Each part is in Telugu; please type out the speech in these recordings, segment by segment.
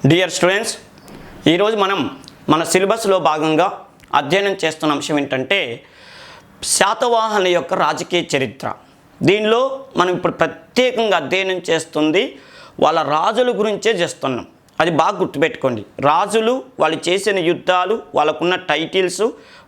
డియర్ స్టూడెంట్స్, ఈరోజు మన సిలబస్లో భాగంగా అధ్యయనం చేస్తున్న అంశం ఏంటంటే శాతవాహనుల యొక్క రాజకీయ చరిత్ర. దీనిలో మనం ఇప్పుడు ప్రత్యేకంగా అధ్యయనం చేస్తుంది వాళ్ళ రాజుల గురించే చేస్తున్నాం. అది బాగా గుర్తుపెట్టుకోండి. రాజులు, వాళ్ళు చేసిన యుద్ధాలు, వాళ్ళకున్న టైటిల్స్,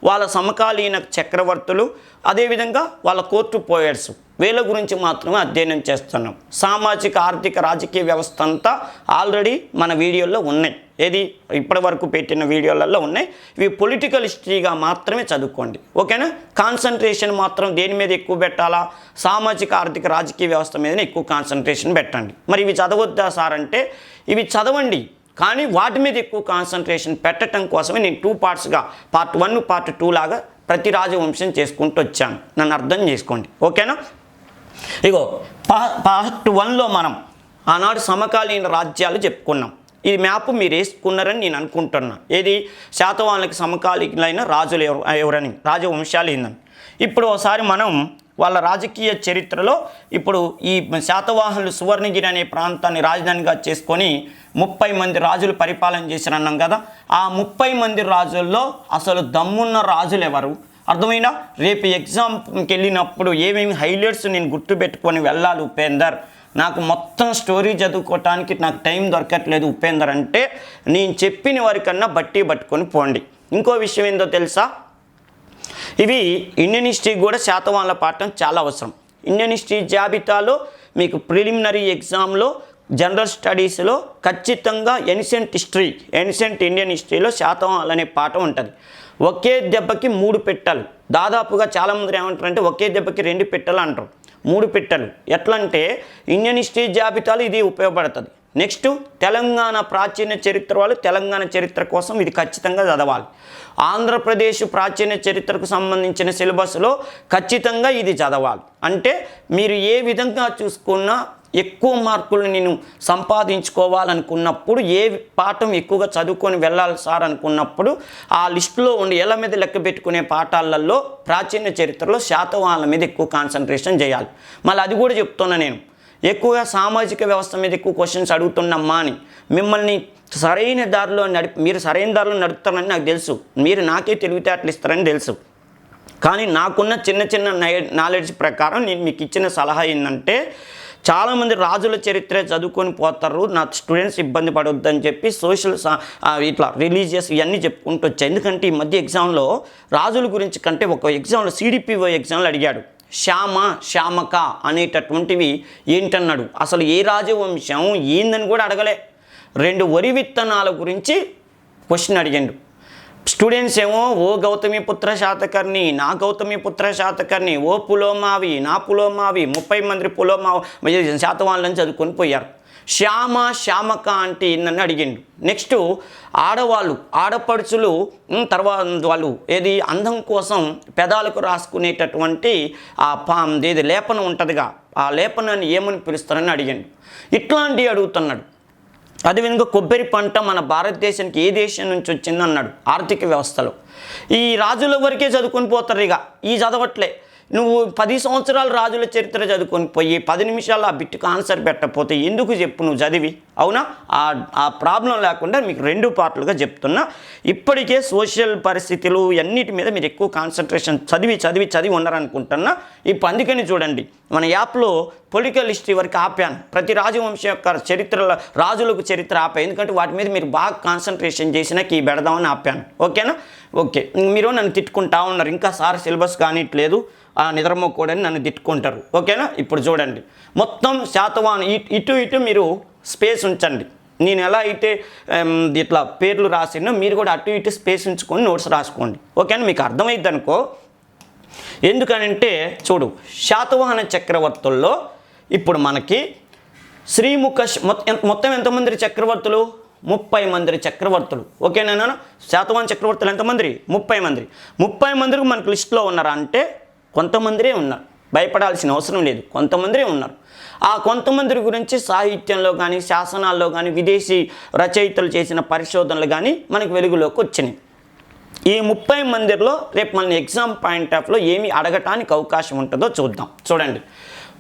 వాళ్ళ సమకాలీన చక్రవర్తులు, అదేవిధంగా వాళ్ళ కోర్టు పోయర్స్, వీళ్ళ గురించి మాత్రమే అధ్యయనం చేస్తున్నాం. సామాజిక, ఆర్థిక, రాజకీయ వ్యవస్థ అంతా ఆల్రెడీ మన వీడియోల్లో ఉన్నాయి. ఏది ఇప్పటి వరకు పెట్టిన వీడియోలలో ఉన్నాయి. ఇవి పొలిటికల్ హిస్టరీగా మాత్రమే చదువుకోండి, ఓకేనా? కాన్సన్ట్రేషన్ మాత్రం దేని మీద ఎక్కువ పెట్టాలా? సామాజిక, ఆర్థిక, రాజకీయ వ్యవస్థ మీదనే ఎక్కువ కాన్సన్ట్రేషన్ పెట్టండి. మరి ఇవి చదవద్దా సార్ అంటే, ఇవి చదవండి, కానీ వాటి మీద ఎక్కువ కాన్సన్ట్రేషన్ పెట్టడం కోసమే నేను 2 పార్ట్స్గా పార్ట్ 1, పార్ట్ 2 లాగా ప్రతి రాజవంశం చేసుకుంటూ వచ్చాను. నన్ను అర్థం చేసుకోండి, ఓకేనా? ఇగో పార్ట్ 1లో మనం ఆనాడు సమకాలీన రాజ్యాలు చెప్పుకున్నాం. ఈ మ్యాప్ మీరు వేసుకున్నారని నేను అనుకుంటున్నా. ఏది శాతవాహనులకి సమకాలీనైన రాజులు ఎవరని, రాజవంశాలు ఏందని. ఇప్పుడు ఒకసారి మనం వాళ్ళ రాజకీయ చరిత్రలో ఇప్పుడు ఈ శాతవాహనులు సువర్ణగిరి అనే ప్రాంతాన్ని రాజధానిగా చేసుకొని 30 మంది రాజులు పరిపాలన చేశారన్నాం కదా. ఆ 30 మంది రాజుల్లో అసలు దమ్మున్న రాజులు ఎవరు? అర్థమైనా? రేపు ఎగ్జామ్కి వెళ్ళినప్పుడు ఏమేమి హైలైట్స్ నేను గుర్తుపెట్టుకొని వెళ్ళాలి ఉపేందర్, నాకు మొత్తం స్టోరీ చదువుకోవటానికి నాకు టైం దొరకట్లేదు ఉపేందర్ అంటే, నేను చెప్పిన వారికన్నా బట్టి పట్టుకొని పోండి. ఇంకో విషయం ఏందో తెలుసా? ఇవి ఇండియన్ హిస్టరీ కూడా శాతవాహనుల పాఠం చాలా అవసరం. ఇండియన్ హిస్టరీ జాబితాలో మీకు ప్రిలిమినరీ ఎగ్జామ్లో, జనరల్ స్టడీస్లో ఖచ్చితంగా ఎన్షియంట్ ఇండియన్ హిస్టరీలో శాతవాహనులు అనే పాఠం ఉంటుంది. ఒకే దెబ్బకి 3 పెట్టెలు. దాదాపుగా చాలామంది ఏమంటారంటే ఒకే దెబ్బకి 2 పెట్టెలు అంటారు. 3 పెట్టెలు. ఎట్లా అంటే ఇండియన్ హిస్టరీ జాబితాలో ఇది ఉపయోగపడుతుంది. నెక్స్ట్ తెలంగాణ ప్రాచీన చరిత్ర వాళ్ళు తెలంగాణ చరిత్ర కోసం ఇది ఖచ్చితంగా చదవాలి. ఆంధ్రప్రదేశ్ ప్రాచీన చరిత్రకు సంబంధించిన సిలబస్లో ఖచ్చితంగా ఇది చదవాలి. అంటే మీరు ఏ విధంగా చూసుకున్నా ఎక్కువ మార్కులు నేను సంపాదించుకోవాలనుకున్నప్పుడు, ఏ పాఠం ఎక్కువగా చదువుకొని వెళ్ళాలి సార్ అనుకున్నప్పుడు, ఆ లిస్టులో ఉండి ఏళ్ళ మీద లెక్క పెట్టుకునే పాఠాలలో ప్రాచీన చరిత్రలో శాతవాహనుల మీద ఎక్కువ కాన్సన్ట్రేషన్ చేయాలి. మళ్ళీ అది కూడా చెప్తున్నా నేను, ఎక్కువగా సామాజిక వ్యవస్థ మీద ఎక్కువ క్వశ్చన్స్ అడుగుతున్నామ్మా అని. మిమ్మల్ని సరైన దారిలో మీరు సరైన దారిలో నడుపుతారని నాకు తెలుసు, మీరు నాకే తెలివితేటలు ఇస్తారని తెలుసు. కానీ నాకున్న చిన్న నాలెడ్జ్ ప్రకారం నేను మీకు ఇచ్చిన సలహా ఏంటంటే, చాలామంది రాజుల చరిత్ర చదువుకొని పోతారు, నా స్టూడెంట్స్ ఇబ్బంది పడొద్దని చెప్పి సోషల్ ఇట్లా రిలీజియస్ ఇవన్నీ చెప్పుకుంటూ వచ్చాయి. ఎందుకంటే ఈ మధ్య ఎగ్జామ్లో రాజుల గురించి కంటే ఒక ఎగ్జామ్లో CDPO ఎగ్జామ్లో అడిగాడు, శామక అనేటటువంటివి ఏంటన్నాడు. అసలు ఏ రాజవంశం ఏందని కూడా అడగలే. 2 వరి విత్తనాల గురించి క్వశ్చన్ అడిగాడు. స్టూడెంట్స్ ఏమో ఓ గౌతమిపుత్ర శాతకర్ణి, నా గౌతమిపుత్ర శాతకర్ణి, ఓ పులోమావి, నా పులోమావి, 30 మంది పులోమావి శాతవాహనులను చదువుకొని పోయారు. శామక అంటే ఏందని అడిగిండు. నెక్స్ట్ ఆడపడుచులు తర్వాత వాళ్ళు ఏది అందం కోసం పెదాలకు రాసుకునేటటువంటి ఏది లేపనం ఉంటుందిగా, ఆ లేపనాన్ని ఏమని పిలుస్తారని అడిగిండు. ఇట్లాంటివి అడుగుతున్నాడు. అదేవిధంగా కొబ్బరి పంట మన భారతదేశానికి ఏ దేశం నుంచి వచ్చింది అన్నాడు. ఆర్థిక వ్యవస్థలో ఈ రాజుల వరకే చదువుకొని పోతారు. ఇక ఈ చదవట్లే. నువ్వు 10 సంవత్సరాలు రాజుల చరిత్ర చదువుకొని పోయి 10 నిమిషాలు ఆ బిట్టుకు ఆన్సర్ పెట్టకపోతే ఎందుకు చెప్పు నువ్వు చదివి? అవునా? ఆ ప్రాబ్లం లేకుండా మీకు 2 పార్ట్లుగా చెప్తున్నా. ఇప్పటికే సోషల్ పరిస్థితులు అన్నిటి మీద మీరు ఎక్కువ కాన్సన్ట్రేషన్ చదివి ఉన్నారనుకుంటున్నా. ఇప్పుడు అందుకని చూడండి, మన యాప్లో పొలిటికల్ హిస్టరీ వరకు ఆపాను. ప్రతి రాజవంశం యొక్క చరిత్రలో రాజులకు చరిత్ర ఆపాను. ఎందుకంటే వాటి మీద మీరు బాగా కాన్సన్ట్రేషన్ చేసినాక ఈ పెడదామని ఆపాను. ఓకేనా? ఓకే. మీరు నన్ను తిట్టుకుంటా ఉన్నారు, ఇంకా సార్ సిలబస్ కానిట్లేదు, నిద్రమోకూడని నన్ను తిట్టుకుంటారు. ఓకేనా? ఇప్పుడు చూడండి, మొత్తం శాతవాహన ఇటు మీరు స్పేస్ ఉంచండి. నేను ఎలా అయితే ఇట్లా పేర్లు రాసినో మీరు కూడా అటు ఇటు స్పేస్ ఉంచుకొని నోట్స్ రాసుకోండి. ఓకేనా? మీకు అర్థమైద్ది అనుకో. ఎందుకనంటే చూడు, శాతవాహన చక్రవర్తుల్లో ఇప్పుడు మనకి శ్రీముఖ మొత్తం ఎంతమంది చక్రవర్తులు? 30 మంది చక్రవర్తులు. ఓకేనా? శాతవాహన చక్రవర్తులు ఎంతమంది? 30 మంది. 30 మందికి మనకు లిస్టులో ఉన్నారా అంటే కొంతమందిరే ఉన్నారు. భయపడాల్సిన అవసరం లేదు, కొంతమందిరే ఉన్నారు. ఆ కొంతమంది గురించి సాహిత్యంలో కానీ, శాసనాల్లో కానీ, విదేశీ రచయితలు చేసిన పరిశోధనలు కానీ మనకు వెలుగులోకి వచ్చినాయి. ఈ 30 మందిలో రేపు మన ఎగ్జామ్ పాయింట్ ఆఫ్లో ఏమి అడగటానికి అవకాశం ఉంటుందో చూద్దాం. చూడండి,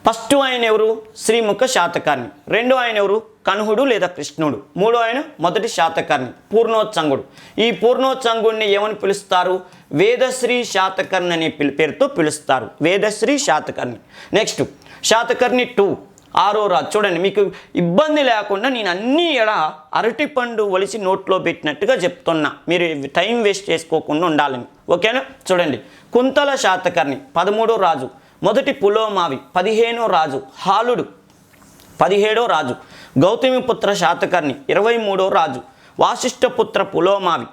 ఫస్ట్ ఆయన ఎవరు? శ్రీముఖ శాతకర్ణి. రెండో ఆయన ఎవరు? కన్హుడు లేదా కృష్ణుడు. మూడో ఆయన మొదటి శాతకర్ణి పూర్ణోత్సంగుడు. ఈ పూర్ణోత్సంగుడిని ఏమని పిలుస్తారు? వేదశ్రీ శాతకర్ణి అనే పేరుతో పిలుస్తారు. వేదశ్రీ శాతకర్ణి. నెక్స్ట్ శాతకర్ణి 2 6వ రాజు. చూడండి, మీకు ఇబ్బంది లేకుండా నేను అన్నీ అరటిపండు ఒలిసి నోట్లో పెట్టినట్టుగా చెప్తున్నా, మీరు టైం వేస్ట్ చేసుకోకుండా ఉండాలని. ఓకేనా? చూడండి, కుంతల శాతకర్ణి 13వ రాజు. మొదటి పులోమావి 15వ రాజు. హాలుడు 17వ రాజు. గౌతమిపుత్ర శాతకర్ణి 23వ రాజు. వాసిష్ఠపుత్ర పులోమావి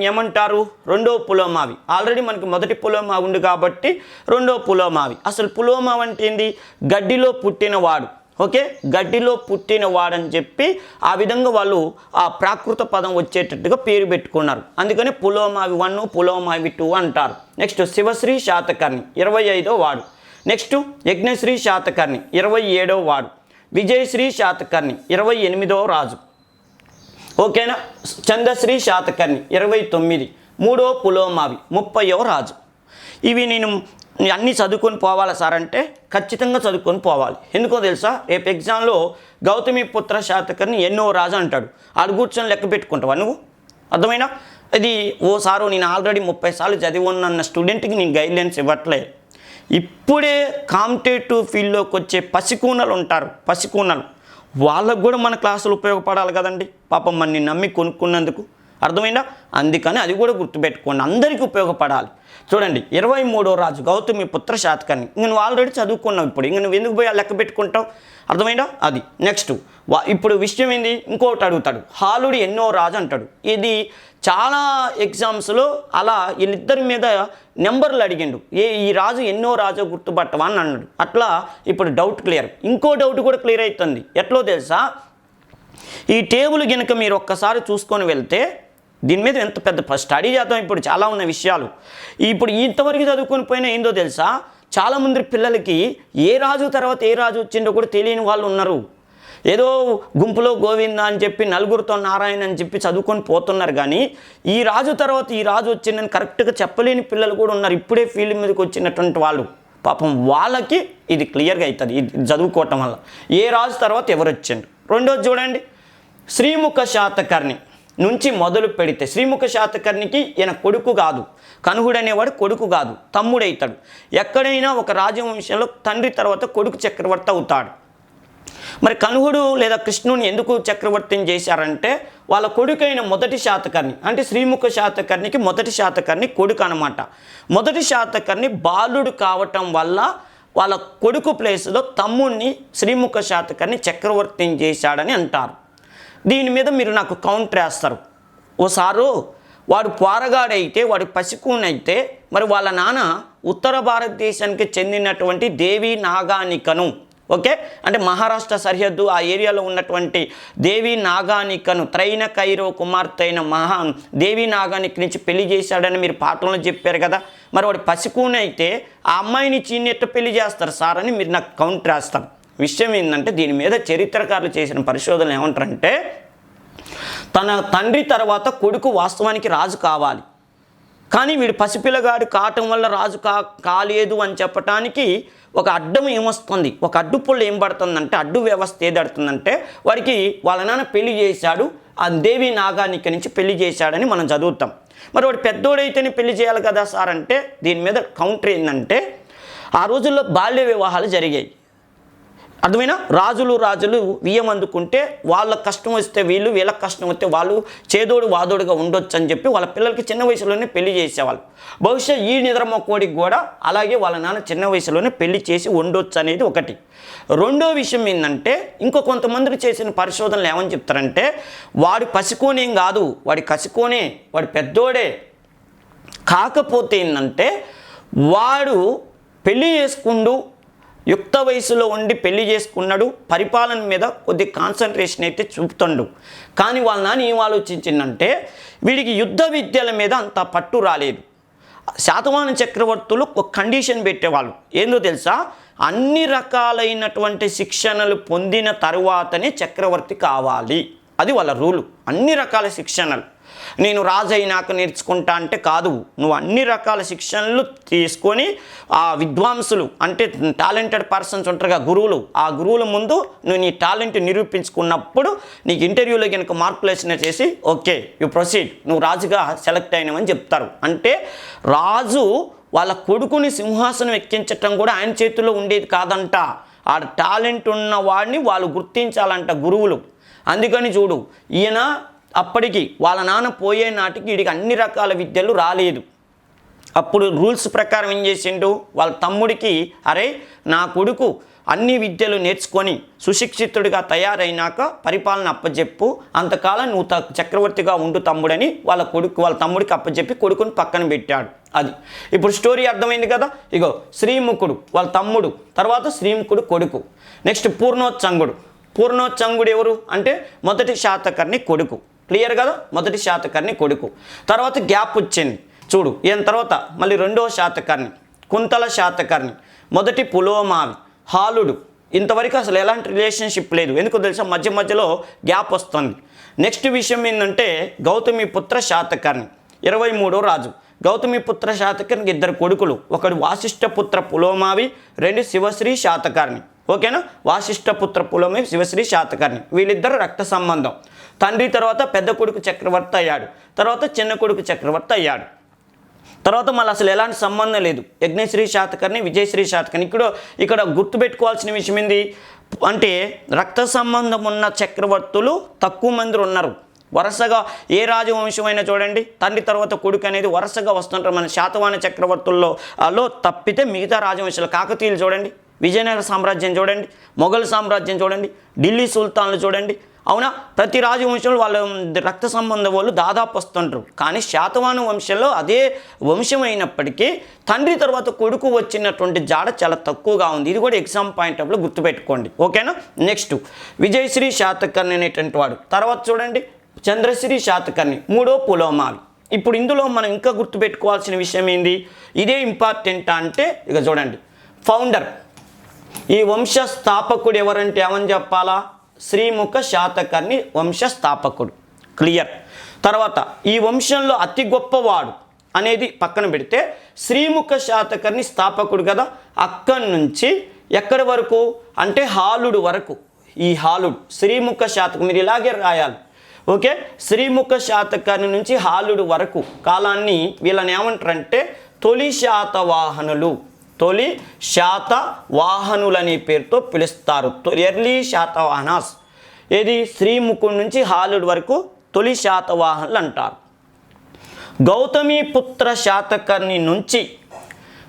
ఏమంటారు? 2వ పులోమావి. ఆల్రెడీ మనకి మొదటి పులోమావి ఉంది కాబట్టి 2వ పులోమావి. అసలు పులోమావి అంటే ఏంది? గడ్డిలో పుట్టినవాడు. ఓకే, గడ్డిలో పుట్టినవాడని చెప్పి ఆ విధంగా వాళ్ళు ఆ ప్రాకృత పదం వచ్చేటట్టుగా పేరు పెట్టుకున్నారు. అందుకని పులోమావి 1 పులోమావి 2 అంటారు. నెక్స్ట్ శివశ్రీ శాతకర్ణి 25వ వాడు. నెక్స్ట్ యజ్ఞశ్రీ శాతకర్ణి 27వ వాడు. విజయశ్రీ శాతకర్ణి 28వ రాజు. ఓకేనా? చంద్రశ్రీ శాతకర్ణి 29. 3వ పులోమావి 30వ రాజు. ఇవి నేను అన్నీ చదువుకొని పోవాలి సార్ అంటే ఖచ్చితంగా చదువుకొని పోవాలి. ఎందుకో తెలుసా? రేపు ఎగ్జామ్లో గౌతమిపుత్ర శాతకర్ణి ఎన్నో రాజు అంటాడు, ఆడు కూర్చొని లెక్క పెట్టుకుంటావా నువ్వు? అర్థమైనా? ఇది ఓసారు నేను ఆల్రెడీ 30 సార్లు చదివి ఉన్న స్టూడెంట్కి నేను గైడ్లైన్స్ ఇవ్వట్లే. ఇప్పుడే కాంపిటేటివ్ ఫీల్డ్లోకి వచ్చే పసికూనలు ఉంటారు, పసికూనలు, వాళ్ళకు కూడా మన క్లాసులు ఉపయోగపడాలి కదండి. పాపం మనని నమ్మి కొనుక్కున్నందుకు. అర్థమైందా? అందుకని అది కూడా గుర్తుపెట్టుకోండి, అందరికీ ఉపయోగపడాలి. చూడండి, 23వ రాజు గౌతమిపుత్ర శాతకర్ణి. ఇంక నువ్వు ఆల్రెడీ చదువుకున్నావు, ఇప్పుడు ఇంక నువ్వు ఎందుకు పోయి లెక్క పెట్టుకుంటావు? అర్థమైందా? అది. నెక్స్ట్ ఇప్పుడు విషయం ఏంది? ఇంకోటి అడుగుతాడు, హాలుడు ఎన్నో రాజు అంటాడు. ఇది చాలా ఎగ్జామ్స్లో అలా వీళ్ళిద్దరి మీద నెంబర్లు అడిగిండు, ఈ రాజు ఎన్నో రాజు గుర్తుపట్టవా అని అన్నాడు. అట్లా ఇప్పుడు డౌట్ క్లియర్. ఇంకో డౌట్ కూడా క్లియర్ అవుతుంది. ఎట్లో తెలుసా? ఈ టేబుల్ కనుక మీరు ఒక్కసారి చూసుకొని వెళ్తే దీని మీద ఎంత పెద్ద స్టడీ చేద్దాం. ఇప్పుడు చాలా ఉన్న విషయాలు ఇప్పుడు ఇంతవరకు చదువుకొని పోయినా ఏందో తెలుసా? చాలామంది పిల్లలకి ఏ రాజు తర్వాత ఏ రాజు వచ్చిండో కూడా తెలియని వాళ్ళు ఉన్నారు. ఏదో గుంపులో గోవింద అని చెప్పి నలుగురితో నారాయణ అని చెప్పి చదువుకొని పోతున్నారు, కానీ ఈ రాజు తర్వాత ఈ రాజు వచ్చిందని కరెక్ట్గా చెప్పలేని పిల్లలు కూడా ఉన్నారు. ఇప్పుడే ఫీల్డ్ మీదకి వచ్చినటువంటి వాళ్ళు. పాపం వాళ్ళకి ఇది క్లియర్గా అవుతుంది ఇది చదువుకోవటం వల్ల, ఏ రాజు తర్వాత ఎవరు వచ్చిండు. రెండోది చూడండి, శ్రీముఖ శాతకర్ణి నుంచి మొదలు పెడితే శ్రీముఖ శాతకర్ణికి ఈయన కొడుకు కాదు, కన్హుడు అనేవాడు కొడుకు కాదు, తమ్ముడైతాడు. ఎక్కడైనా ఒక రాజవంశంలో తండ్రి తర్వాత కొడుకు చక్రవర్తి అవుతాడు. మరి కన్హుడు లేదా కృష్ణుని ఎందుకు చక్రవర్తిని చేశారంటే వాళ్ళ కొడుకైన మొదటి శాతకర్ణి, అంటే శ్రీముఖ శాతకర్ణికి మొదటి శాతకర్ణి కొడుకు అనమాట. మొదటి శాతకర్ణి బాలుడు కావటం వల్ల వాళ్ళ కొడుకు ప్లేస్లో తమ్ముడిని శ్రీముఖ శాతకర్ణి చక్రవర్తిని చేశాడని అంటారు. దీని మీద మీరు నాకు కౌంటర్ వేస్తారు. ఓసారు వాడు పోరగాడైతే, వాడు పసికూనైతే, మరి వాళ్ళ నాన్న ఉత్తర భారతదేశానికి చెందినటువంటి దేవి నాగానికను, ఓకే, అంటే మహారాష్ట్ర సరిహద్దు ఆ ఏరియాలో ఉన్నటువంటి దేవి నాగానికను, త్రైన కైరో కుమార్తె అయిన దేవి నాగానిక నుంచి పెళ్లి చేశాడని మీరు పాఠంలో చెప్పారు కదా. మరి వాడు పసికూనైతే ఆ అమ్మాయిని చీనెట్ట పెళ్లి చేస్తారు సార్ అని మీరు నాకు కౌంటర్ వేస్తారు. విషయం ఏంటంటే దీని మీద చరిత్రకారులు చేసిన పరిశోధనలు ఏమంటారంటే, తన తండ్రి తర్వాత కొడుకు వాస్తవానికి రాజు కావాలి, కానీ వీడు పసిపిల్లగాడు కావటం వల్ల రాజు కాలేదు అని చెప్పటానికి ఒక అడ్డం ఏమొస్తుంది, ఒక అడ్డుపుల్ల ఏం పడుతుందంటే, అడ్డు వ్యవస్థ ఏది పడుతుందంటే, వాడికి వాళ్ళ నాన్న పెళ్లి చేశాడు, ఆ దేవి నాగానిక నుంచి పెళ్లి చేశాడని మనం చదువుతాం. మరి వాడు పెద్దోడైతేనే పెళ్లి చేయాలి కదా సార్ అంటే దీని మీద కౌంటర్ ఏంటంటే, ఆ రోజుల్లో బాల్య వివాహాలు జరిగాయి. అర్థమైనా? రాజులు వియ్యం అందుకుంటే వాళ్ళ కష్టం వస్తే వీళ్ళు, వీళ్ళకి కష్టం వస్తే వాళ్ళు చేదోడు వాదోడుగా ఉండొచ్చు అని చెప్పి వాళ్ళ పిల్లలకి చిన్న వయసులోనే పెళ్లి చేసేవాళ్ళు. బహుశా ఈ నిద్రమొక్కోడికి కూడా అలాగే వాళ్ళ నాన్న చిన్న వయసులోనే పెళ్లి చేసి ఉండొచ్చు అనేది ఒకటి. రెండో విషయం ఏంటంటే, ఇంకో కొంతమందికి చేసిన పరిశోధనలు ఏమని చెప్తారంటే, వాడి పసికోనేం కాదు, వాడి కసికోనే, వాడి పెద్దోడే, కాకపోతే ఏంటంటే వాడు పెళ్లి చేసుకుంటూ యుక్త వయసులో ఉండి పెళ్లి చేసుకున్నాడు, పరిపాలన మీద కొద్ది కాన్సన్ట్రేషన్ అయితే చూపుతుండు. కానీ వాళ్ళ నాన్న ఏం ఆలోచించిందంటే, వీడికి యుద్ధ విద్యల మీద అంత పట్టు రాలేదు. శాతవాహన చక్రవర్తులు ఒక కండిషన్ పెట్టేవాళ్ళు, ఏందో తెలుసా? అన్ని రకాలైనటువంటి శిక్షణలు పొందిన తరువాతనే చక్రవర్తి కావాలి, అది వాళ్ళ రూలు. అన్ని రకాల శిక్షణలు నేను రాజు అయినాక నేర్చుకుంటా అంటే కాదు, నువ్వు అన్ని రకాల శిక్షణలు తీసుకొని ఆ విద్వాంసులు అంటే టాలెంటెడ్ పర్సన్స్ ఉంటారుగా గురువులు, ఆ గురువుల ముందు నువ్వు నీ టాలెంట్ నిరూపించుకున్నప్పుడు నీకు ఇంటర్వ్యూలో కనుక మార్కులు వేసిన చేసి ఓకే యు ప్రొసీడ్, నువ్వు రాజుగా సెలెక్ట్ అయినావని చెప్తారు. అంటే రాజు వాళ్ళ కొడుకుని సింహాసనం ఎక్కించటం కూడా ఆయన చేతుల్లో ఉండేది కాదంట. ఆ టాలెంట్ ఉన్న వాడిని వాళ్ళు గుర్తించాలంట గురువులు. అందుకని చూడు, ఈయన అప్పటికి వాళ్ళ నాన్న పోయే నాటికి వీడికి అన్ని రకాల విద్యలు రాలేదు. అప్పుడు రూల్స్ ప్రకారం ఏం చేసిండు, వాళ్ళ తమ్ముడికి అరే నా కొడుకు అన్ని విద్యలు నేర్చుకొని సుశిక్షితుడిగా తయారైనాక పరిపాలన అప్పచెప్పు, అంతకాలం నువ్వు చక్రవర్తిగా ఉండు తమ్ముడని వాళ్ళ తమ్ముడికి అప్పచెప్పి కొడుకుని పక్కన పెట్టాడు. అది ఇప్పుడు స్టోరీ అర్థమైంది కదా. ఇగో శ్రీముఖుడు వాళ్ళ తమ్ముడు, తర్వాత శ్రీముఖుడు కొడుకు. నెక్స్ట్ పూర్ణోత్సంగుడు ఎవరు అంటే మొదటి శాతకర్ణి కొడుకు. క్లియర్ కదా, మొదటి శాతకర్ణి కొడుకు. తర్వాత గ్యాప్ వచ్చింది చూడు, ఈయన తర్వాత మళ్ళీ రెండవ శాతకర్ణి కుంతల శాతకర్ణి, మొదటి పులోమావి, హాలుడు. ఇంతవరకు అసలు ఎలాంటి రిలేషన్షిప్ లేదు, ఎందుకు తెలుసా, మధ్య మధ్యలో గ్యాప్ వస్తుంది. నెక్స్ట్ విషయం ఏంటంటే గౌతమిపుత్ర శాతకర్ణి 23వ రాజు. గౌతమిపుత్ర శాతకర్ణికి 2 కొడుకులు, ఒకడు వాసిష్ఠపుత్ర పులోమావి, 2 శివశ్రీ శాతకర్ణి. ఓకేనా, వాసిష్ఠపుత్ర పులోమావి, శివశ్రీ శాతకర్ణి, వీళ్ళిద్దరు రక్త సంబంధం. తండ్రి తర్వాత పెద్ద కొడుకు చక్రవర్తి అయ్యాడు, తర్వాత చిన్న కొడుకు చక్రవర్తి అయ్యాడు. తర్వాత మళ్ళీ అసలు ఎలాంటి సంబంధం లేదు. యజ్ఞశ్రీ శాతకర్ణి, విజయశ్రీ శాతకర్ణి. ఇక్కడ గుర్తుపెట్టుకోవాల్సిన విషయం ఏంది అంటే రక్త సంబంధం ఉన్న చక్రవర్తులు తక్కువ మంది ఉన్నారు. వరుసగా ఏ రాజవంశమైనా చూడండి తండ్రి తర్వాత కొడుకు అనేది వరుసగా వస్తుంటారు. మన శాతవాహన చక్రవర్తుల్లో తప్పితే మిగతా రాజవంశాలు, కాకతీయులు చూడండి, విజయనగర సామ్రాజ్యం చూడండి, మొఘల్ సామ్రాజ్యం చూడండి, ఢిల్లీ సుల్తాన్లు చూడండి. అవునా, ప్రతి రాజవంశంలో వాళ్ళ రక్త సంబంధం వాళ్ళు దాదాపు వస్తుంటారు. కానీ శాతవాహన వంశంలో అదే వంశం అయినప్పటికీ తండ్రి తర్వాత కొడుకు వచ్చినటువంటి జాడ చాలా తక్కువగా ఉంది. ఇది కూడా ఎగ్జామ్ పాయింట్ ఆఫ్లో గుర్తుపెట్టుకోండి. ఓకేనా. నెక్స్ట్ విజయశ్రీ శాతకర్ణి అనేటువంటి వాడు. తర్వాత చూడండి చంద్రశ్రీ శాతకర్ణి, 3వ పులోమావి. ఇప్పుడు ఇందులో మనం ఇంకా గుర్తుపెట్టుకోవాల్సిన విషయం ఏంది, ఇదే ఇంపార్టెంట్ అంటే ఇక చూడండి ఫౌండర్, ఈ వంశ స్థాపకుడు ఎవరంటే ఏమని చెప్పాలా, శ్రీముఖ శాతకర్ణి వంశ స్థాపకుడు. క్లియర్. తర్వాత ఈ వంశంలో అతి గొప్పవాడు అనేది పక్కన పెడితే శ్రీముఖ శాతకర్ణి స్థాపకుడు కదా, అక్కడి నుంచి ఎక్కడి వరకు అంటే హాలుడు వరకు. ఈ హాలుడు శ్రీముఖ శాతకం మీరు ఇలాగే రాయాలి. ఓకే, శ్రీముఖ శాతకర్ణి నుంచి హాలుడు వరకు కాలాన్ని వీళ్ళని ఏమంటారంటే తొలి శాతవాహనులు, తొలి శాతవాహనులు అనే పేరుతో పిలుస్తారు. ఎర్లీ శాతవాహనాస్. ఏది శ్రీముఖుడి నుంచి హాలుడు వరకు తొలి శాతవాహనులు అంటారు. గౌతమిపుత్ర శాతకర్ణి నుంచి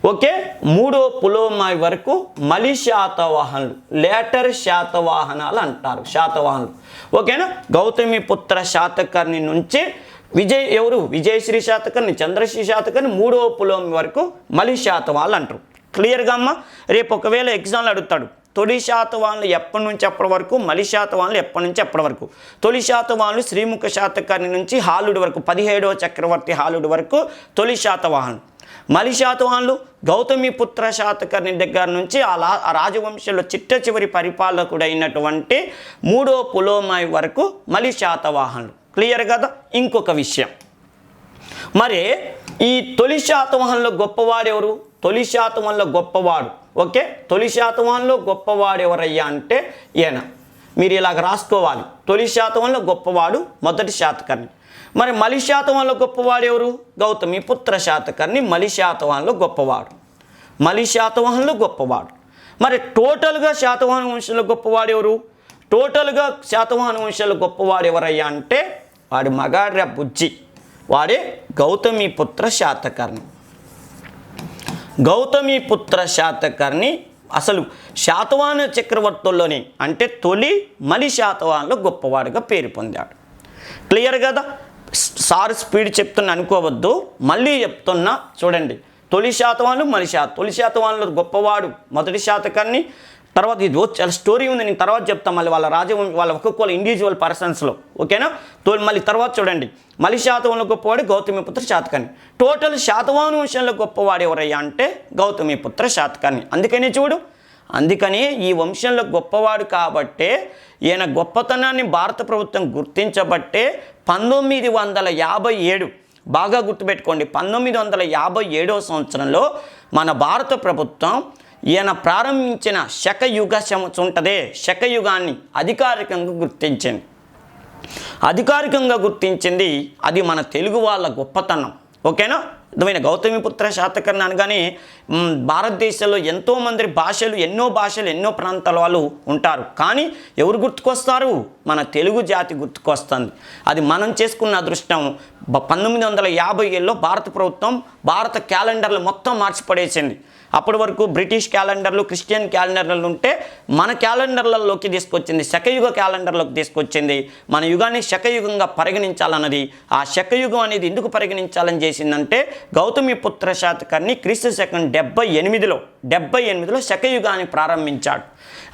ఓకే 3వ పులోమావి వరకు మలి శాతవాహనులు, లేటర్ శాతవాహనాలు అంటారు. శాతవాహనులు ఓకేనా. గౌతమిపుత్ర శాతకర్ణి నుంచి విజయశ్రీ శాతకర్ణి, చంద్రశ్రీ శాతకర్ణి, 3వ పులోమి వరకు మలి శాతవాహనులు అంటారు. క్లియర్గా అమ్మ. రేపు ఒకవేళ ఎగ్జామ్లు అడుగుతాడు తొలి శాతవాహనులు ఎప్పటి నుంచి ఎప్పటి వరకు, మలి శాతవాహనులు ఎప్పటి నుంచి ఎప్పటి వరకు. తొలి శాతవాహనులు శ్రీముఖ శాతకర్ణి నుంచి హాలుడు వరకు, 17వ చక్రవర్తి హాలుడు వరకు తొలి శాతవాహనులు. మలి శాతవాహనులు గౌతమిపుత్ర శాతకర్ణి దగ్గర నుంచి ఆ రాజవంశంలో చిట్ట చివరి పరిపాలకుడైనటువంటి 3వ పులోమావి వరకు మలి శాతవాహనులు. క్లియర్ కదా. ఇంకొక విషయం, మరి ఈ తొలి శాతవాహనులో గొప్పవాడు ఎవరు, తొలి శాతవాహనులో గొప్పవాడు ఓకే, తొలి శాతవాహనులో గొప్పవాడు ఎవరయ్యా అంటే ఈయన. మీరు ఇలాగ రాసుకోవాలి, తొలి శాతవాహనులో గొప్పవాడు మొదటి శాతకర్ణి. మరి మలి శాతవాహనులో గొప్పవాడు ఎవరు, గౌతమిపుత్ర శాతకర్ణి మలి శాతవాహనులో గొప్పవాడు, మలి శాతవాహనులో గొప్పవాడు. మరి టోటల్గా శాతవాహన వంశంలో గొప్పవాడు ఎవరు, టోటల్గా శాతవాహన వంశంలో గొప్పవాడు ఎవరయ్యా అంటే వాడి మగాడ్ర బుజ్జి, వాడే గౌతమిపుత్ర శాతకర్ణి. గౌతమిపుత్ర శాతకర్ణి అసలు శాతవాహన చక్రవర్తుల్లోనే అంటే తొలి మలి శాతవాహనంలో గొప్పవాడుగా పేరు పొందాడు. క్లియర్ కదా. సార్ స్పీడ్ చెప్తున్నా అనుకోవద్దు, మళ్ళీ చెప్తున్నా చూడండి. తొలి శాతవాహనులు తొలి శాతవాహనులు గొప్పవాడు మొదటి శాతకర్ణి. తర్వాత ఇది చాలా స్టోరీ ఉంది, నేను తర్వాత చెప్తాను మళ్ళీ వాళ్ళ ఒక్కొక్క ఇండివిజువల్ పర్సన్స్లో. ఓకేనా. మళ్ళీ తర్వాత చూడండి మలి శాతవాహనంలో గొప్పవాడు గౌతమిపుత్ర శాతకర్ణి. టోటల్ శాతవాహన వంశంలో గొప్పవాడు ఎవరయ్యా అంటే గౌతమిపుత్ర శాతకర్ణి. అందుకని చూడు అందుకని ఈ వంశంలో గొప్పవాడు కాబట్టే ఈయన గొప్పతనాన్ని భారత ప్రభుత్వం గుర్తించబట్టే 1957 బాగా గుర్తుపెట్టుకోండి, 1957వ సంవత్సరంలో మన భారత ప్రభుత్వం ఈయన ప్రారంభించిన శకయుగ ఉంటుందే, శకయుగాన్ని అధికారికంగా గుర్తించింది. అధికారికంగా గుర్తించింది. అది మన తెలుగు వాళ్ళ గొప్పతనం. ఓకేనా? అర్థమైన గౌతమిపుత్ర శాతకర్ణి అనగానే భారతదేశంలో ఎంతోమంది ఎన్నో భాషలు ఎన్నో ప్రాంతాల వాళ్ళు ఉంటారు. కానీ ఎవరు గుర్తుకొస్తారు? మన తెలుగు జాతి గుర్తుకొస్తుంది. అది మనం చేసుకున్న అదృష్టం. 1957లో భారత ప్రభుత్వం భారత క్యాలెండర్లు మొత్తం మార్చిపడేసింది. అప్పటి వరకు బ్రిటిష్ క్యాలెండర్లు, క్రిస్టియన్ క్యాలెండర్లు ఉంటే మన క్యాలెండర్లలోకి తీసుకొచ్చింది, శకయుగ క్యాలెండర్లోకి తీసుకొచ్చింది. మన యుగాన్ని శకయుగంగా పరిగణించాలన్నది. ఆ శకయుగం అనేది ఎందుకు పరిగణించాలని చేసిందంటే గౌతమిపుత్ర శాతకర్ణి క్రీస్తు శకం 78లో శకయుగాన్ని ప్రారంభించాడు.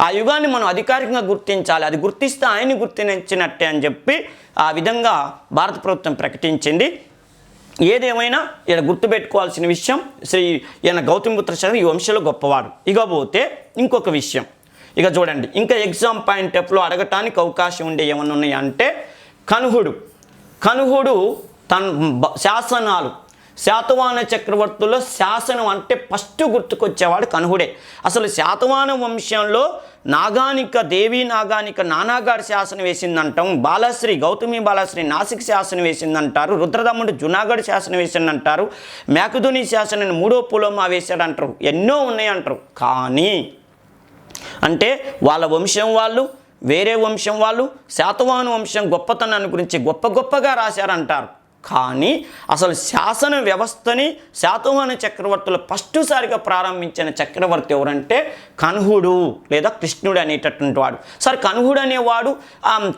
ఆ యుగాన్ని మనం అధికారికంగా గుర్తించాలి. అది గుర్తిస్తే ఆయన్ని గుర్తించినట్టే అని చెప్పి ఆ విధంగా భారత ప్రభుత్వం ప్రకటించింది. ఏదేమైనా ఈయన గుర్తుపెట్టుకోవాల్సిన విషయం, ఈయన గౌతమిపుత్ర శాతకర్ణి ఈ వంశంలో గొప్పవాడు. ఇక పోతే ఇంకొక విషయం, ఇక చూడండి, ఇంకా ఎగ్జామ్ పాయింట్ ఆఫ్లో అడగటానికి అవకాశం ఉండే ఏమన్నా ఉన్నాయా అంటే కనుహుడు తన శాసనాలు, శాతవాహన చక్రవర్తుల్లో శాసనం అంటే ఫస్ట్ గుర్తుకొచ్చేవాడు కనుహుడే. అసలు శాతవాహన వంశంలో దేవీ నాగానిక నానాగారి శాసనం వేసిందంటాం, గౌతమి బాలశ్రీ నాసిక్ శాసనం వేసిందంటారు, రుద్రదమ్ముడు జునాగఢ్ శాసనం వేసిందంటారు, మేకధుని శాసనం 3వ పులోమా వేశాడంటారు, ఎన్నో ఉన్నాయంటారు. కానీ అంటే వాళ్ళ వంశం వాళ్ళు, వేరే వంశం వాళ్ళు శాతవాహన వంశం గొప్పతనాన్ని గురించి గొప్పగా రాశారంటారు. కానీ అసలు శాసన వ్యవస్థని శాతవాహన చక్రవర్తులు ఫస్ట్సారిగా ప్రారంభించిన చక్రవర్తి ఎవరంటే కనుహుడు లేదా కృష్ణుడు అనేటటువంటి వాడు. సార్ కనుహుడు అనేవాడు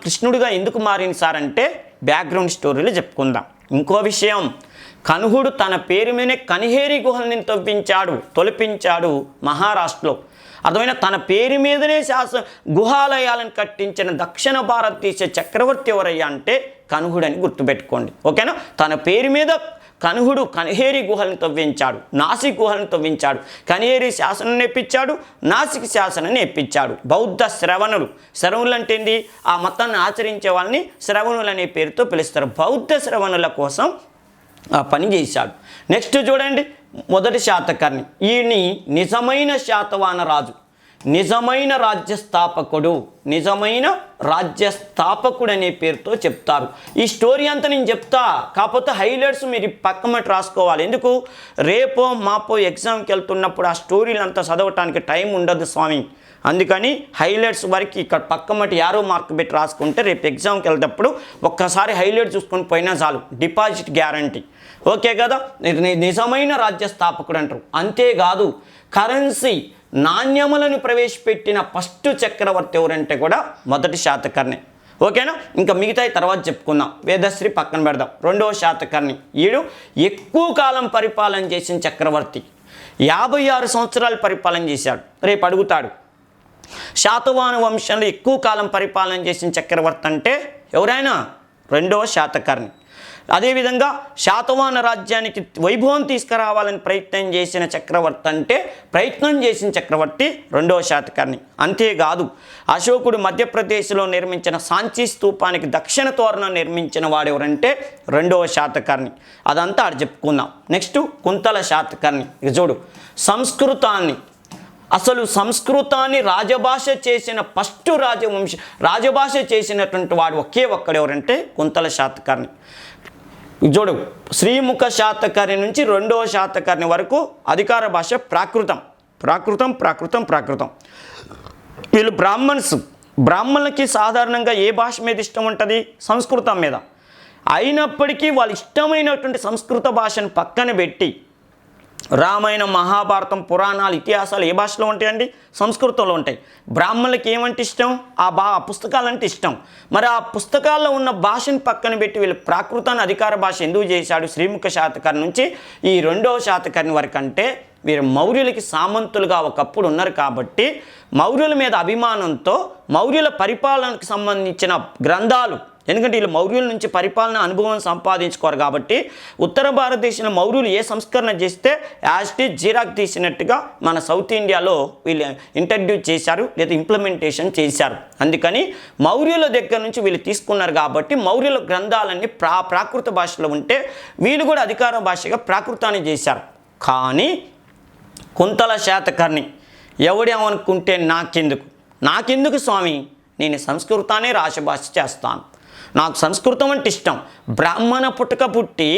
కృష్ణుడిగా ఎందుకు మారింది సార్ అంటే బ్యాక్గ్రౌండ్ స్టోరీలు చెప్పుకుందాం. ఇంకో విషయం, కనుహుడు తన పేరు మీదనే కనిహేరి గుహల్ని తొలిపించాడు మహారాష్ట్రలో. అర్థమైన తన పేరు మీదనే గుహాలయాలను కట్టించిన దక్షిణ భారతదేశ చక్రవర్తి ఎవరయ్యా అంటే కనుహుడు అని గుర్తుపెట్టుకోండి. ఓకేనా? తన పేరు మీద కనుహుడు కనిహేరి గుహలను తవ్వించాడు, నాసిక్ గుహలను తవ్వించాడు, కనిహేరి శాసనం నేర్పించాడు, నాసిక్ శాసనం నేర్పించాడు. బౌద్ధ శ్రవణులు అంటే ఏంది? ఆ మతాన్ని ఆచరించే వాళ్ళని శ్రవణులు అనే పేరుతో పిలుస్తారు. బౌద్ధ శ్రవణుల కోసం ఆ పని చేశాడు. నెక్స్ట్ చూడండి, మొదటి శాతకర్ణి. ఈయన్ని నిజమైన శాతవాహన రాజు, నిజమైన రాజ్యస్థాపకుడు అనే పేరుతో చెప్తారు. ఈ స్టోరీ అంతా నేను చెప్తా, కాకపోతే హైలైట్స్ మీరు పక్కమటి రాసుకోవాలి. ఎందుకు? రేపో మాపో ఎగ్జామ్కి వెళ్తున్నప్పుడు ఆ స్టోరీలు అంతా చదవటానికి టైం ఉండదు స్వామి. అందుకని హైలైట్స్ వరకు ఇక్కడ పక్కమటి యారో మార్క్ పెట్టి రాసుకుంటే రేపు ఎగ్జామ్కి వెళ్తేప్పుడు ఒక్కసారి హైలైట్ చూసుకొని పోయినా చాలు, డిపాజిట్ గ్యారంటీ. ఓకే కదా? నిజమైన రాజ్యస్థాపకుడు అంటారు. అంతేకాదు కరెన్సీ నాణ్యములను ప్రవేశపెట్టిన ఫస్ట్ చక్రవర్తి ఎవరంటే కూడా మొదటి శాతకర్ణి. ఓకేనా? ఇంకా మిగతాయి తర్వాత చెప్పుకుందాం. వేదశ్రీ పక్కన పెడదాం. 2వ శాతకర్ణి. ఈడు ఎక్కువ కాలం పరిపాలన చేసిన చక్రవర్తి, 56 సంవత్సరాలు పరిపాలన చేశాడు. రేపు అడుగుతాడు, శాతవాహన వంశంలో ఎక్కువ కాలం పరిపాలన చేసిన చక్రవర్తి అంటే ఎవరైనా 2వ శాతకర్ణి. అదేవిధంగా శాతవాహన రాజ్యానికి వైభవం తీసుకురావాలని ప్రయత్నం చేసిన చక్రవర్తి 2వ శాతకర్ణి. అంతేకాదు అశోకుడు మధ్యప్రదేశ్లో నిర్మించిన సాంచి స్తూపానికి దక్షిణ తోరణం నిర్మించిన వాడు ఎవరంటే 2వ శాతకర్ణి. అదంతా ఆడ చెప్పుకుందాం. నెక్స్ట్ కుంతల శాతకర్ణి. ఇక చూడు, సంస్కృతాన్ని రాజభాష చేసిన ఫస్ట్ రాజభాష చేసినటువంటి వాడు ఒక్కడు ఎవరంటే కుంతల శాతకర్ణి. చూడు, శ్రీముఖ శాతకర్ణి నుంచి 2వ శాతకర్ణి వరకు అధికార భాష ప్రాకృతం. వీళ్ళు బ్రాహ్మణులకి సాధారణంగా ఏ భాష మీద ఇష్టం ఉంటుంది? సంస్కృతం మీద. అయినప్పటికీ వాళ్ళు ఇష్టమైనటువంటి సంస్కృత భాషను పక్కన పెట్టి రామాయణం, మహాభారతం, పురాణాలు, ఇతిహాసాలు ఏ భాషలో ఉంటాయండి? సంస్కృతంలో ఉంటాయి. బ్రాహ్మణులకి ఏమంటే ఇష్టం? ఆ పుస్తకాలంటే ఇష్టం. మరి ఆ పుస్తకాల్లో ఉన్న భాషను పక్కన పెట్టి వీళ్ళు ప్రాకృతాన్ని అధికార భాష ఎందుకు చేశాడు? శ్రీముఖ శాతకర్ణి నుంచి ఈ 2వ శాతకర్ణి వరకు అంటే వీరు మౌర్యులకి సామంతులుగా ఒకప్పుడు ఉన్నారు కాబట్టి మౌర్యుల మీద అభిమానంతో మౌర్యుల పరిపాలనకు సంబంధించిన గ్రంథాలు ఎందుకంటే వీళ్ళు మౌర్యుల నుంచి పరిపాలన అనుభవం సంపాదించుకోరు కాబట్టి ఉత్తర భారతదేశంలో మౌర్యులు ఏ సంస్కరణ చేస్తే యాస్టీ జిరాక్ తీసినట్టుగా మన సౌత్ ఇండియాలో వీళ్ళు ఇంట్రడ్యూస్ చేశారు లేదా ఇంప్లిమెంటేషన్ చేశారు. అందుకని మౌర్యుల దగ్గర నుంచి వీళ్ళు తీసుకున్నారు కాబట్టి మౌర్యుల గ్రంథాలన్నీ ప్రాకృత భాషలో ఉంటే వీళ్ళు కూడా అధికార భాషగా ప్రాకృతాన్ని చేశారు. కానీ కుంతల శాతకర్ణి ఎవడేమనుకుంటే నాకెందుకు స్వామి, నేను సంస్కృతాన్ని రాజభాష చేస్తాను, నాకు సంస్కృతం అంటే ఇష్టం, బ్రాహ్మణ పుట్టి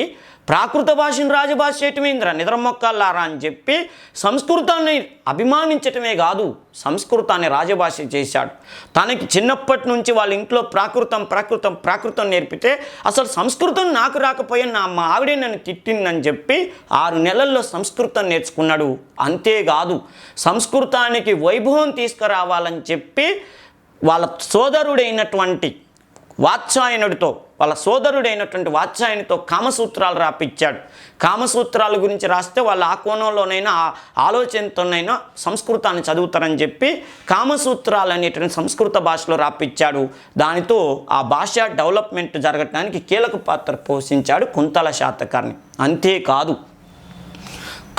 ప్రాకృత భాషను రాజభాష చేయటమేంద్ర నిద్రమొక్కల్లారా అని చెప్పి సంస్కృతాన్ని అభిమానించటమే కాదు సంస్కృతాన్ని రాజభాష చేశాడు. తనకి చిన్నప్పటి నుంచి వాళ్ళ ఇంట్లో ప్రాకృతం నేర్పితే అసలు సంస్కృతం నాకు రాకపోయినా మా ఆవిడే నన్ను తిట్టిందని చెప్పి 6 నెలల్లో సంస్కృతం నేర్చుకున్నాడు. అంతేకాదు సంస్కృతానికి వైభవం తీసుకురావాలని చెప్పి వాళ్ళ సోదరుడైనటువంటి వాత్సాయనుడితో కామసూత్రాలు రాపిచ్చాడు. కామసూత్రాల గురించి రాస్తే వాళ్ళు ఆ కోణంలోనైనా ఆలోచనతోనైనా సంస్కృతాన్ని చదువుతారని చెప్పి కామసూత్రాలు అనేటువంటి సంస్కృత భాషలో రాపిచ్చాడు. దానితో ఆ భాష డెవలప్మెంట్ జరగడానికి కీలక పాత్ర పోషించాడు కుంతల శాతకర్ణి. అంతేకాదు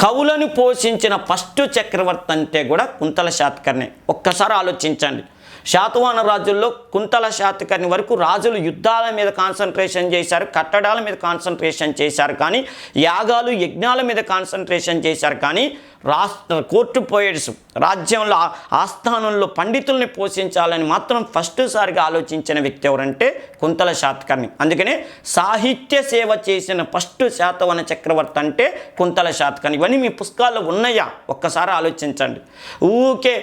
కవులను పోషించిన ఫస్ట్ చక్రవర్తి అంటే కూడా కుంతల శాతకర్ణి. ఒక్కసారి ఆలోచించండి. శాతవాహన రాజుల్లో కుంతల శాతకర్ణి వరకు రాజులు యుద్ధాల మీద కాన్సన్ట్రేషన్ చేశారు, కట్టడాల మీద కాన్సన్ట్రేషన్ చేశారు, కానీ యాగాలు యజ్ఞాల మీద కాన్సన్ట్రేషన్ చేశారు. కానీ కోర్టు పోయేడ్స్ రాజ్యంలో ఆస్థానంలో పండితుల్ని పోషించాలని మాత్రం ఫస్ట్ సారిగా ఆలోచించిన వ్యక్తి ఎవరంటే కుంతల శాతకర్ణి. అందుకనే సాహిత్య సేవ చేసిన ఫస్ట్ శాతవాహన చక్రవర్తి అంటే కుంతల శాతకర్ణి. ఇవన్నీ మీ పుస్తకాల్లో ఉన్నాయా ఒక్కసారి ఆలోచించండి. ఊకే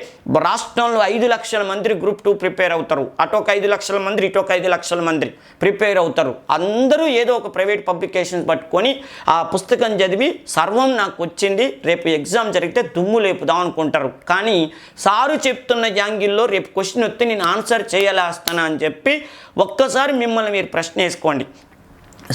రాష్ట్రంలో 5 లక్షల మంది గ్రూప్ 2 ప్రిపేర్ అవుతారు, అటొక 5 లక్షల మంది ఇటొక 5 లక్షల మంది ప్రిపేర్ అవుతారు. అందరూ ఏదో ఒక ప్రైవేట్ పబ్లికేషన్స్ పట్టుకొని ఆ పుస్తకం చదివి సర్వం నాకు వచ్చింది, రేపు ఎగ్జామ్ జరిగితే దుమ్ము లేపుదాం అనుకుంటారు. కానీ సారు చెప్తున్న యాంగిల్లో రేపు క్వశ్చన్ వస్తే నేను ఆన్సర్ చేయలేస్తాను అని చెప్పి ఒక్కసారి మిమ్మల్ని మీరు ప్రశ్న వేసుకోండి.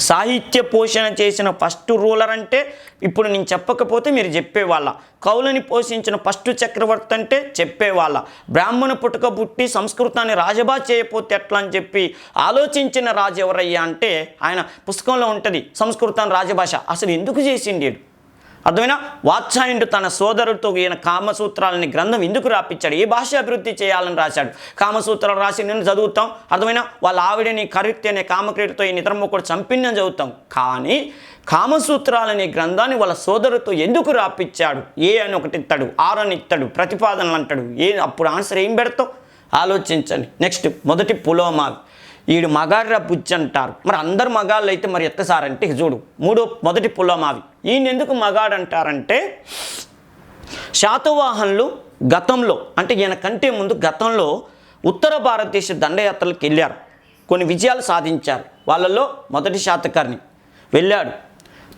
సాహిత్య పోషణ చేసిన ఫస్ట్ రూలర్ అంటే ఇప్పుడు నేను చెప్పకపోతే మీరు చెప్పేవాళ్ళ. కవులని పోషించిన ఫస్ట్ చక్రవర్తి అంటే చెప్పేవాళ్ళ. బ్రాహ్మణ పుట్టి సంస్కృతాన్ని రాజభాష చేయకపోతే ఎట్లా అని చెప్పి ఆలోచించిన రాజు ఎవరయ్యా అంటే ఆయన పుస్తకంలో ఉంటుంది సంస్కృతాన్ని రాజభాష. అసలు ఎందుకు చేసిండు? అర్థమైనా? వాత్సాయనుడు తన సోదరుడితో ఈయన కామసూత్రాలని గ్రంథం ఎందుకు రాపించాడు? ఏ భాష అభివృద్ధి చేయాలని రాశాడు? కామసూత్రాలు రాసి నేను చదువుతాం, అర్థమైనా? వాళ్ళ ఆవిడని కరిత్తి అనే కామక్రీడతో ఈ నిద్రమొక్కడు చంపిన చదువుతాం. కానీ కామసూత్రాలనే గ్రంథాన్ని వాళ్ళ సోదరుడితో ఎందుకు రాపించాడు? ఏ అని ఒకటి ఇస్తాడు, ఆర్ అని ఇస్తాడు, ప్రతిపాదనలు అంటాడు. అప్పుడు ఆన్సర్ ఏం పెడతావు ఆలోచించండి. నెక్స్ట్ మొదటి పులోమావి. ఈడు మగాడ్రా బుజ్జి అంటారు. మరి అందరు మగాళ్ళు అయితే మరి ఎత్తసారంటే చూడు మొదటి పులోమావి. ఈయన ఎందుకు మగాడు అంటారంటే శాతవాహనులు గతంలో అంటే ఈయన కంటే ముందు గతంలో ఉత్తర భారతదేశ దండయాత్రలకు వెళ్ళారు, కొన్ని విజయాలు సాధించారు. వాళ్ళల్లో మొదటి శాతకర్ణి వెళ్ళాడు.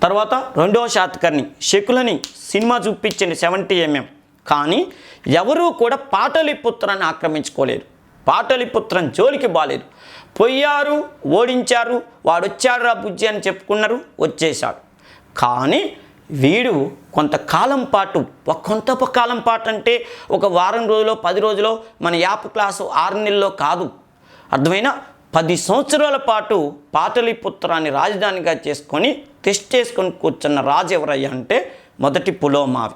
తర్వాత రెండవ శాతకర్ణి శకులని సినిమా చూపించింది 70mm. కానీ ఎవరూ కూడా పాటలిపుత్రాన్ని ఆక్రమించుకోలేరు, పాటలిపుత్రం జోలికి బాలేదు. పోయారు, ఓడించారు, వాడు వచ్చాడు రా బుజ్జి అని చెప్పుకున్నారు, వచ్చేశాడు. కానీ వీడు కొంతకాలం పాటు అంటే ఒక వారం రోజులో 10 రోజులో మన యాప్ క్లాసు 6 నెలల్లో కాదు, అర్థమైనా 10 సంవత్సరాల పాటు పాటలిపుత్రాన్ని రాజధానిగా చేసుకొని టెస్ట్ చేసుకొని కూర్చున్న రాజు ఎవరయ్యా అంటే మొదటి పులోమావి.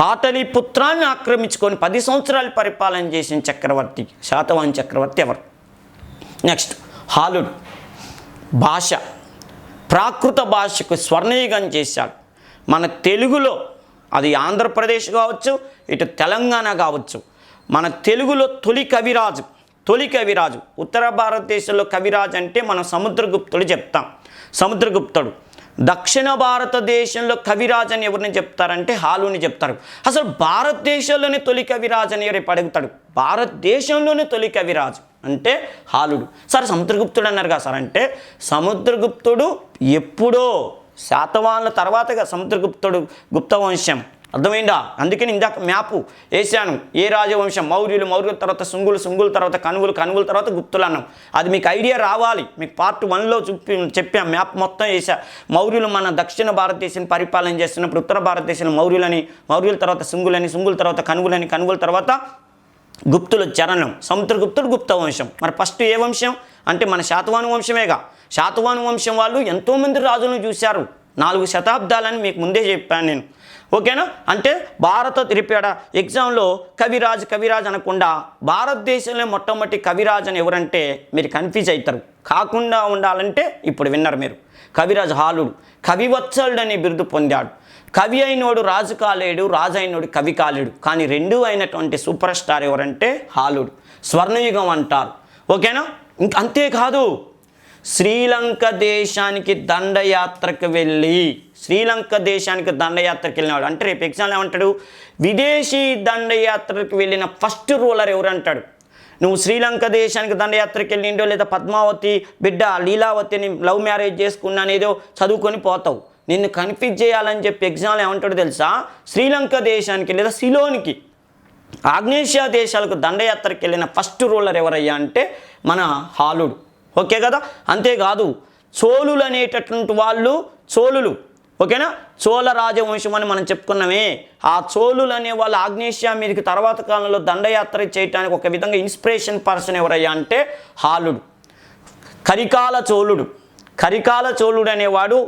పాటలిపుత్రాన్ని ఆక్రమించుకొని 10 సంవత్సరాలు పరిపాలన చేసిన చక్రవర్తి శాతవాహన చక్రవర్తి ఎవరు? నెక్స్ట్ హాలుడు. భాష ప్రాకృత భాషకు స్వర్ణయుగం చేశాడు. మన తెలుగులో అది ఆంధ్రప్రదేశ్ కావచ్చు, ఇటు తెలంగాణ కావచ్చు, మన తెలుగులో తొలి కవిరాజు ఉత్తర భారతదేశంలో కవిరాజు అంటే మనం సముద్రగుప్తుడు చెప్తాం. సముద్రగుప్తుడు. దక్షిణ భారతదేశంలో కవిరాజు అని ఎవరిని చెప్తారంటే హాలుని చెప్తారు. అసలు భారతదేశంలోనే తొలి కవిరాజు అని రేపు అడుగుతాడు. భారతదేశంలోనే తొలి కవిరాజు అంటే హాలుడు. సరే సముద్రగుప్తుడు అన్నారు కదా సార్ అంటే సముద్రగుప్తుడు ఎప్పుడో శాతవాహనుల తర్వాతగా సముద్రగుప్తుడు గుప్త వంశం, అర్థమైందా? అందుకని ఇందాక మ్యాపు వేసాను. ఏ రాజవంశం? మౌర్యుల తర్వాత సుంగుల తర్వాత కనువుల తర్వాత గుప్తులు అన్నాం. అది మీకు ఐడియా రావాలి. మీకు పార్ట్ 1లో చెప్పాం, మ్యాప్ మొత్తం వేసా. మౌర్యులు మన దక్షిణ భారతదేశాన్ని పరిపాలన చేస్తున్నప్పుడు ఉత్తర భారతదేశంలో మౌర్యుల తర్వాత సుంగుల తర్వాత కనువుల తర్వాత గుప్తుల చరణం, సముద్రగుప్తుడు గుప్త వంశం. మరి ఫస్ట్ ఏ వంశం అంటే మన శాతవాహన వంశమేగా. శాతవాహన వంశం వాళ్ళు ఎంతోమంది రాజులను చూశారు, 4 శతాబ్దాలని మీకు ముందే చెప్పాను నేను. ఓకేనా. అంటే భారత రిపేడ ఎగ్జామ్లో కవిరాజ్ అనకుండా భారతదేశంలో మొట్టమొదటి కవిరాజ్ అని ఎవరంటే మీరు కన్ఫ్యూజ్ అవుతారు. కాకుండా ఉండాలంటే ఇప్పుడు విన్నారు మీరు. కవిరాజ్ హాలుడు కవివత్సలుడు అనే బిరుదు పొందాడు. కవి అయినోడు రాజు కాలేడు, రాజు అయినోడు కవి కాలేడు. కానీ రెండూ అయినటువంటి సూపర్ స్టార్ ఎవరంటే హాలుడు. స్వర్ణయుగం అంటారు. ఓకేనా. అంతేకాదు శ్రీలంక దేశానికి దండయాత్రకు వెళ్ళినవాడు అంటే రేపు ఎగ్జామ్లో ఏమంటాడు, విదేశీ దండయాత్రకు వెళ్ళిన ఫస్ట్ రూలర్ ఎవరు అంటాడు. నువ్వు శ్రీలంక దేశానికి దండయాత్రకు వెళ్ళిండో లేదా పద్మావతి బిడ్డ లీలావతిని లవ్ మ్యారేజ్ చేసుకున్నా అనేదో చదువుకొని పోతావు. నిన్ను కన్ఫ్యూజ్ చేయాలని చెప్పి ఎగ్జామ్లో ఏమంటాడు తెలుసా, శ్రీలంక దేశానికి లేదా సిలోనికి ఆగ్నేషియా దేశాలకు దండయాత్రకు వెళ్ళిన ఫస్ట్ రూలర్ ఎవరయ్యా అంటే మన హాలుడు. ఓకే కదా. అంతేకాదు చోళులు అనేటటువంటి వాళ్ళు చోళులు. ఓకేనా. చోళ రాజవంశం అని మనం చెప్పుకున్నామే. ఆ చోళులు అనే వాళ్ళు ఆగ్నేషియా మీదకి తర్వాత కాలంలో దండయాత్ర చేయడానికి ఒక విధంగా ఇన్స్పిరేషన్ పర్సన్ ఎవరయ్యా అంటే హాలుడు. కరికాల చోళుడు అనేవాడు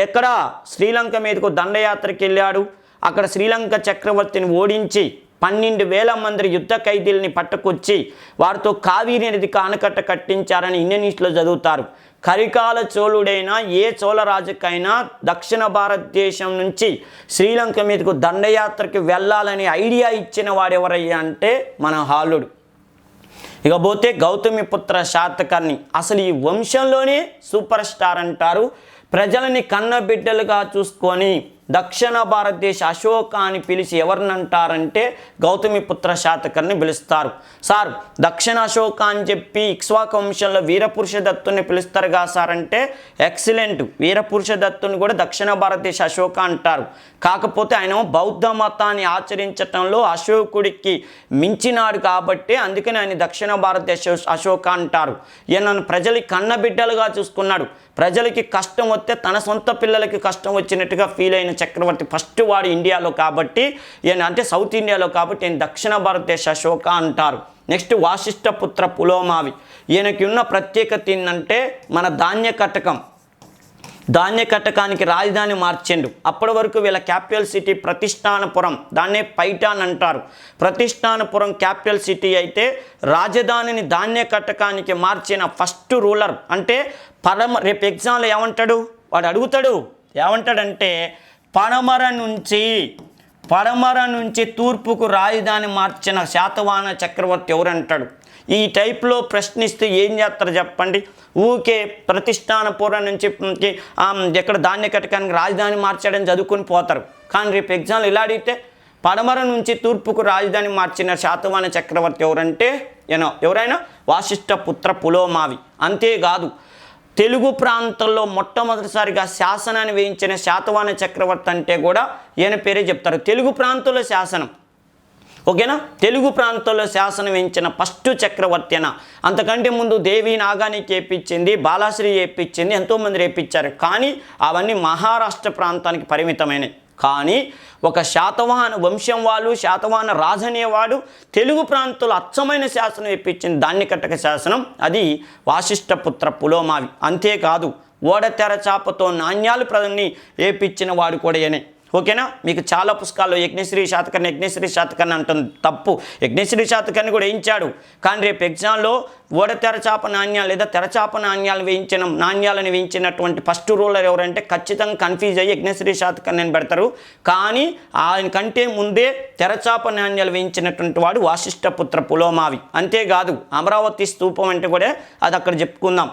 ఎక్కడ శ్రీలంక మీదకు దండయాత్రకి వెళ్ళాడు. అక్కడ శ్రీలంక చక్రవర్తిని ఓడించి 12,000 మంది యుద్ధ ఖైదీలని పట్టుకొచ్చి వారితో కావేరీ నదికి ఆనకట్ట కట్టించారని ఇండియన్ హిస్టరీలో చదువుతారు. కరికాల చోళుడైనా ఏ చోళరాజుకైనా దక్షిణ భారతదేశం నుంచి శ్రీలంక మీదకు దండయాత్రకి వెళ్ళాలని ఐడియా ఇచ్చిన వాడెవరయ్యా అంటే మన హాలుడు. ఇకపోతే గౌతమిపుత్ర శాతకర్ణి అసలు ఈ వంశంలోనే సూపర్ స్టార్ అంటారు. ప్రజలని కన్నబిడ్డలుగా చూసుకొని దక్షిణ భారతదేశ అశోక అని పిలిచి ఎవరినంటారంటే గౌతమిపుత్ర శాతకర్ణిని పిలుస్తారు. సార్ దక్షిణ అశోక అని చెప్పి ఇక్ష్వాకు వంశంలో వీరపురుష దత్తుని పిలుస్తారుగా సార్ అంటే ఎక్సలెంట్. వీరపురుష దత్తుని కూడా దక్షిణ భారతదేశ అశోక అంటారు. కాకపోతే ఆయన బౌద్ధ మతాన్ని ఆచరించటంలో అశోకుడికి మించినాడు కాబట్టి అందుకని ఆయన దక్షిణ భారతదేశ అశోక అంటారు. ఈయన ప్రజలకి కన్నబిడ్డలుగా చూసుకున్నాడు. ప్రజలకి కష్టం వస్తే తన సొంత పిల్లలకి కష్టం వచ్చినట్టుగా ఫీల్ అయిన చక్రవర్తి ఫస్ట్ వాడు ఇండియాలో కాబట్టి ఈయన అంటే సౌత్ ఇండియాలో కాబట్టి ఈయన దక్షిణ భారతదేశ అశోక అంటారు. నెక్స్ట్ వాసిష్ఠపుత్ర పులోమావి. ఈయనకి ఉన్న ప్రత్యేకత ఏంటంటే మన ధాన్య కటకానికి రాజధాని మార్చిండు. అప్పటి వరకు వీళ్ళ క్యాపిటల్ సిటీ ప్రతిష్టానపురం, దాన్నే పైఠాన్ అంటారు. ప్రతిష్టానపురం క్యాపిటల్ సిటీ అయితే రాజధానిని ధాన్య కటకానికి మార్చిన ఫస్ట్ రూలర్ అంటే రేపు ఎగ్జామ్లో ఏమంటాడు వాడు అడుగుతాడు. ఏమంటాడంటే పడమర నుంచి తూర్పుకు రాజధాని మార్చిన శాతవాహన చక్రవర్తి ఎవరంటాడు. ఈ టైప్లో ప్రశ్నిస్తే ఏం చేస్తారు చెప్పండి. ఊకే ప్రతిష్టానపురం నుంచి ఎక్కడ ధాన్య కటకానికి రాజధాని మార్చాడని చదువుకొని పోతారు. కానీ రేపు ఎగ్జామ్లు ఇలా అడిగితే పడమర నుంచి తూర్పుకు రాజధాని మార్చిన శాతవాహన చక్రవర్తి ఎవరంటే ఎవరైనా వాసిష్ఠపుత్ర పులోమావి. అంతేకాదు తెలుగు ప్రాంతంలో మొట్టమొదటిసారిగా శాసనాన్ని వేయించిన శాతవాహన చక్రవర్తి అంటే కూడా ఈయన పేరే చెప్తారు. తెలుగు ప్రాంతంలో శాసనం. ఓకేనా. తెలుగు ప్రాంతంలో శాసనం వేయించిన ఫస్ట్ చక్రవర్తి అయినా. అంతకంటే ముందు దేవి నాగానికి వేయించింది, బాలాశ్రీ వేయించింది, ఎంతోమంది వేయించారు. కానీ అవన్నీ మహారాష్ట్ర ప్రాంతానికి పరిమితమైనవి. కానీ ఒక శాతవాహన వంశం వాళ్ళు శాతవాహన రాజు అనేవాడు తెలుగు ప్రాంతంలో అచ్చమైన శాసనం వేయించింది ధాన్యకట్టక శాసనం, అది వాసిష్ఠపుత్ర పులోమావి. అంతేకాదు ఓడతెర చాపతో నాణ్యాలు ప్రజల్ని వేయించిన వాడు కూడా ఈయనే. ఓకేనా. మీకు చాలా పుస్తకాల్లో యజ్ఞశ్రీ శాతకర్ణి అంటుంది తప్పు. యజ్ఞశ్రీ శాతకర్ణి కూడా వేయించాడు. కానీ రేపు ఎగ్జామ్లో తెరచాప నాణ్యాలు లేదా తెరచాప నాణ్యాలను వేయించినటువంటి ఫస్ట్ రూలర్ ఎవరంటే ఖచ్చితంగా కన్ఫ్యూజ్ అయ్యి యజ్ఞశ్రీ శాతకర్ణి అని పెడతారు. కానీ ఆయన కంటే ముందే తెరచాప నాణ్యాలు వేయించినటువంటి వాడు వాసిష్ఠపుత్ర పులోమావి. అంతేకాదు అమరావతి స్తూపం అంటే కూడా అది అక్కడ చెప్పుకుందాం.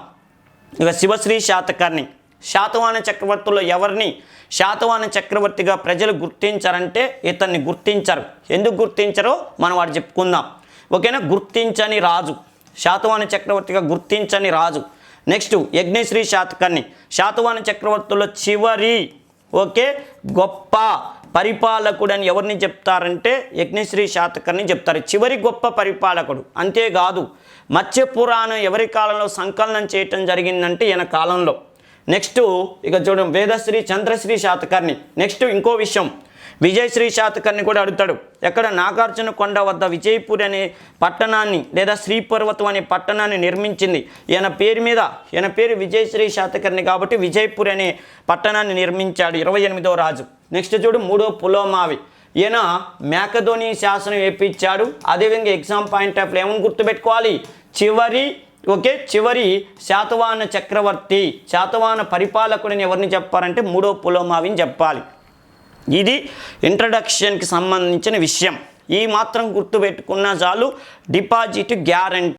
ఇక శివశ్రీ శాతకర్ణి. శాతవాహన చక్రవర్తుల్లో ఎవరిని శాతవాహన చక్రవర్తిగా ప్రజలు గుర్తించారంటే ఇతన్ని గుర్తించరు. ఎందుకు గుర్తించరో మనం వాడు చెప్పుకుందాం. ఓకేనా. గుర్తించని రాజు, శాతవాహన చక్రవర్తిగా గుర్తించని రాజు. నెక్స్ట్ యజ్ఞశ్రీ శాతకర్ణి. శాతవాహన చక్రవర్తుల్లో చివరి గొప్ప పరిపాలకుడు అని ఎవరిని చెప్తారంటే యజ్ఞశ్రీ శాతకర్ణి చెప్తారు. చివరి గొప్ప పరిపాలకుడు. అంతేకాదు మత్స్య పురాణం ఎవరి కాలంలో సంకలనం చేయటం జరిగిందంటే ఈయన కాలంలో. నెక్స్ట్ ఇక చూడండి వేదశ్రీ చంద్రశ్రీ శాతకర్ణి. నెక్స్ట్ ఇంకో విషయం, విజయశ్రీ శాతకర్ణి కూడా అడుగుతాడు. ఎక్కడ నాగార్జున కొండ వద్ద విజయపూర్ అనే పట్టణాన్ని లేదా శ్రీపర్వతం అనే పట్టణాన్ని నిర్మించింది. ఈయన పేరు విజయశ్రీ శాతకర్ణి కాబట్టి విజయపూర్ అనే పట్టణాన్ని నిర్మించాడు 28వ రాజు. నెక్స్ట్ చూడు 3వ పులోమావి. ఈయన మేకధోని శాసనం వేయించాడు. అదేవిధంగా ఎగ్జామ్ పాయింట్ ఆఫ్ ఏమని గుర్తుపెట్టుకోవాలి, చివరి శాతవాహన చక్రవర్తి, శాతవాహన పరిపాలకుడిని ఎవరిని చెప్పారంటే 3వ పులోమావిని చెప్పాలి. ఇది ఇంట్రడక్షన్కి సంబంధించిన విషయం. ఈ మాత్రం గుర్తుపెట్టుకున్నా చాలు, డిపాజిట్ గ్యారంటీ.